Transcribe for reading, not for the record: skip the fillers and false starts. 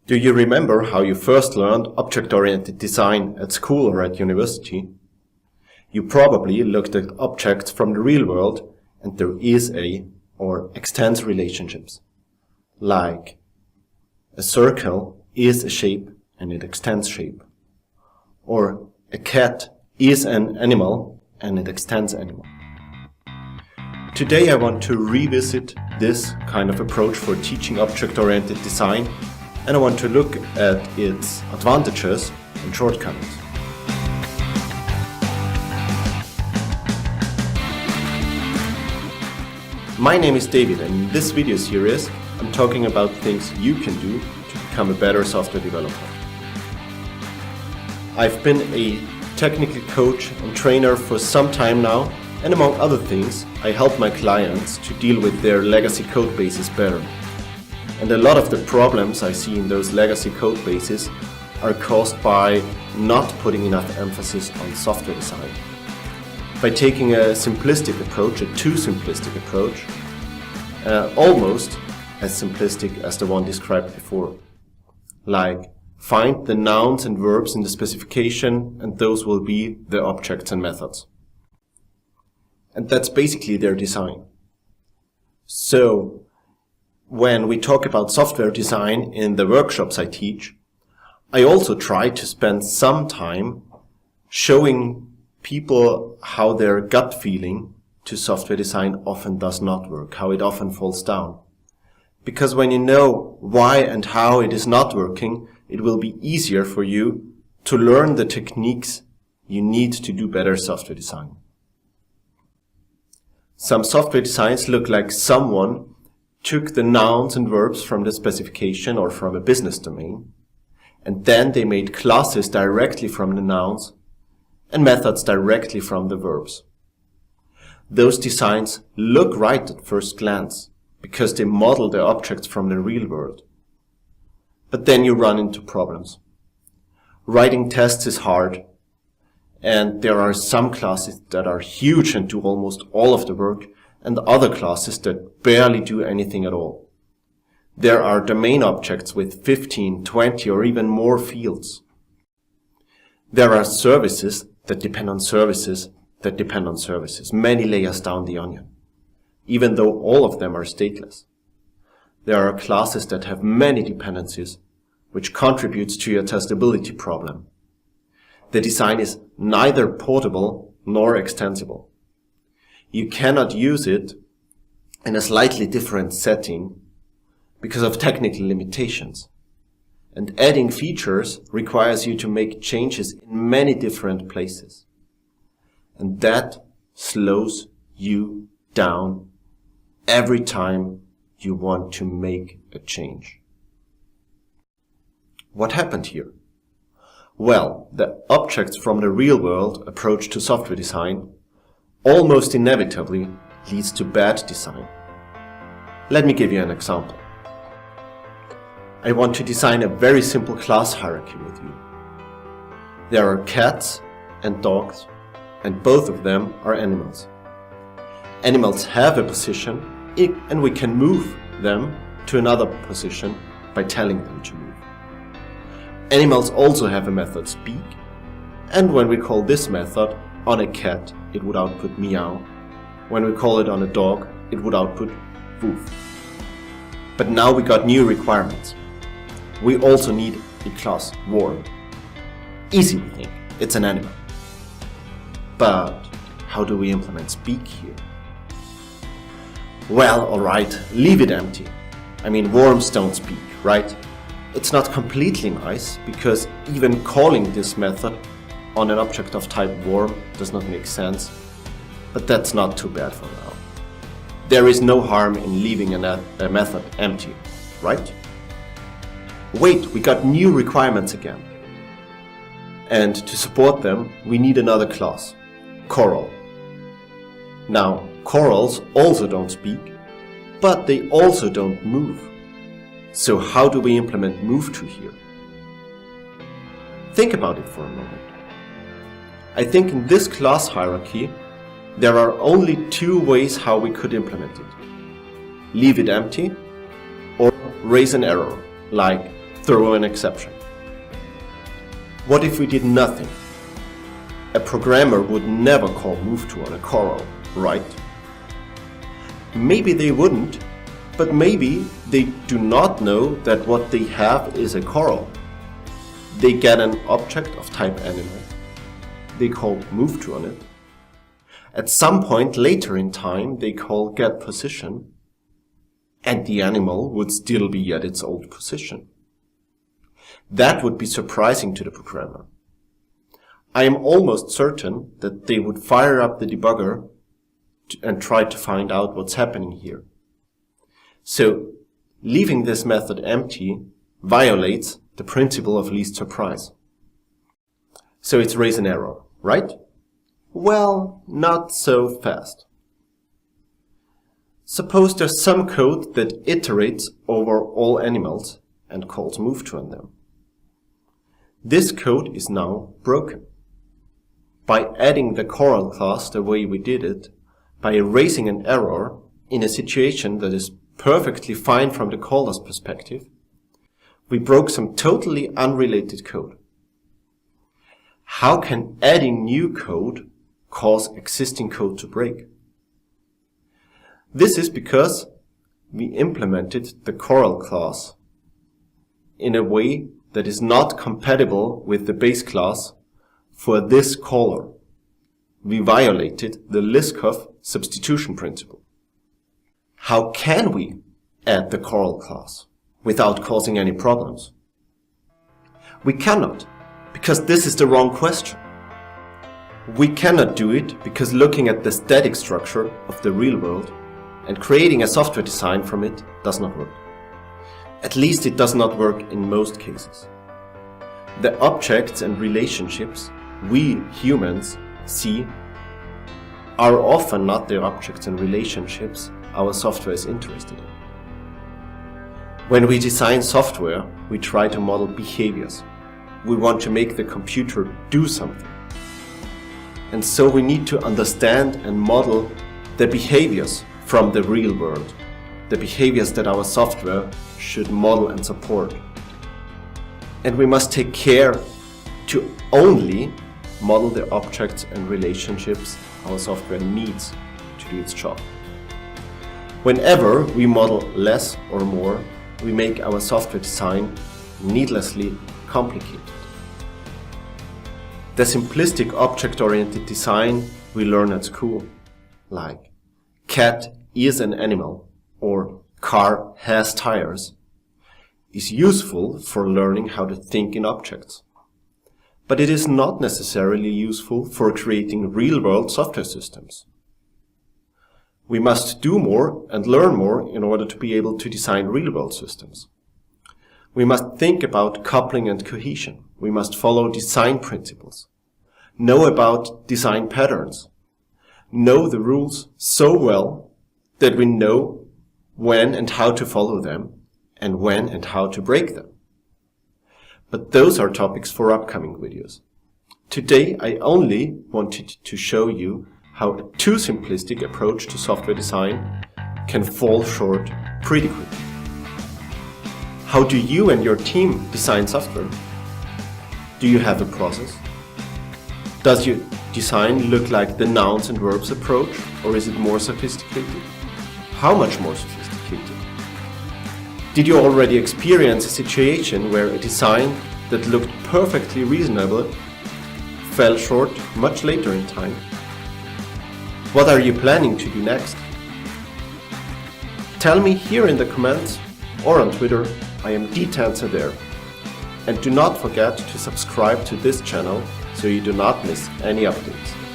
Do you remember how you first learned object-oriented design at school or at university? You probably looked at objects from the real world and there is or extends relationships. Like a circle is a shape and it extends shape. Or a cat is an animal and it extends animal. Today I want to revisit this kind of approach for teaching object-oriented design, and I want to look at its advantages and shortcomings. My name is David, and in this video series I'm talking about things you can do to become a better software developer. I've been a technical coach and trainer for some time now, and among other things I help my clients to deal with their legacy code bases better. And a lot of the problems I see in those legacy code bases are caused by not putting enough emphasis on software design. By taking a simplistic approach, a too simplistic approach, almost as simplistic as the one described before. Like, find the nouns and verbs in the specification and those will be the objects and methods. And that's basically their design. So, when we talk about software design in the workshops I teach, I also try to spend some time showing people how their gut feeling to software design often does not work, how it often falls down. Because when you know why and how it is not working, it will be easier for you to learn the techniques you need to do better software design. Some software designs look like someone took the nouns and verbs from the specification or from a business domain, and then they made classes directly from the nouns and methods directly from the verbs. Those designs look right at first glance because they model the objects from the real world. But then you run into problems. Writing tests is hard, and there are some classes that are huge and do almost all of the work, and other classes that barely do anything at all. There are domain objects with 15, 20 or even more fields. There are services that depend on services that depend on services, many layers down the onion, even though all of them are stateless. There are classes that have many dependencies, which contributes to your testability problem. The design is neither portable nor extensible. You cannot use it in a slightly different setting because of technical limitations. And adding features requires you to make changes in many different places. And that slows you down every time you want to make a change. What happened here? Well, the objects from the real world approach to software design almost inevitably leads to bad design. Let me give you an example. I want to design a very simple class hierarchy with you. There are cats and dogs, and both of them are animals. Animals have a position, and we can move them to another position by telling them to move. Animals also have a method speak, and when we call this method on a cat, it would output meow. When we call it on a dog, it would output woof. But now we got new requirements. We also need a class warm. Easy, we think. It's an animal. But how do we implement speak here? Well, alright, leave it empty. I mean, worms don't speak, right? It's not completely nice, because even calling this method on an object of type worm does not make sense, but that's not too bad for now. There is no harm in leaving a method empty, right? Wait, we got new requirements again. And to support them, we need another class, coral. Now, corals also don't speak, but they also don't move. So how do we implement move to here? Think about it for a moment. I think in this class hierarchy, there are only two ways how we could implement it. Leave it empty or raise an error, like throw an exception. What if we did nothing? A programmer would never call move to on a coral, right? Maybe they wouldn't, but maybe they do not know that what they have is a coral. They get an object of type animal. They call move to on it. At some point later in time, they call get position, and the animal would still be at its old position. That would be surprising to the programmer. I am almost certain that they would fire up the debugger and try to find out what's happening here. So, leaving this method empty violates the principle of least surprise. So it's raise an error, right? Well, not so fast. Suppose there's some code that iterates over all animals and calls move to on them. This code is now broken. By adding the coral class the way we did it, by erasing an error in a situation that is perfectly fine from the caller's perspective, we broke some totally unrelated code. How can adding new code cause existing code to break? This is because we implemented the coral class in a way that is not compatible with the base class for this caller. We violated the Liskov substitution principle. How can we add the coral class without causing any problems? We cannot, because this is the wrong question. We cannot do it because looking at the static structure of the real world and creating a software design from it does not work. At least it does not work in most cases. The objects and relationships we humans see are often not the objects and relationships our software is interested in. When we design software, we try to model behaviors. We want to make the computer do something. And so we need to understand and model the behaviors from the real world, the behaviors that our software should model and support. And we must take care to only model the objects and relationships our software needs to do its job. Whenever we model less or more, we make our software design needlessly complicated. The simplistic object-oriented design we learn at school, like cat is an animal or car has tires, is useful for learning how to think in objects. But it is not necessarily useful for creating real-world software systems. We must do more and learn more in order to be able to design real-world systems. We must think about coupling and cohesion. We must follow design principles, know about design patterns, know the rules so well that we know when and how to follow them and when and how to break them. But those are topics for upcoming videos. Today I only wanted to show you how a too simplistic approach to software design can fall short pretty quickly. How do you and your team design software? Do you have a process? Does your design look like the nouns and verbs approach, or is it more sophisticated? How much more sophisticated? Did you already experience a situation where a design that looked perfectly reasonable fell short much later in time? What are you planning to do next? Tell me here in the comments or on Twitter. I am DTancer there. And do not forget to subscribe to this channel so you do not miss any updates.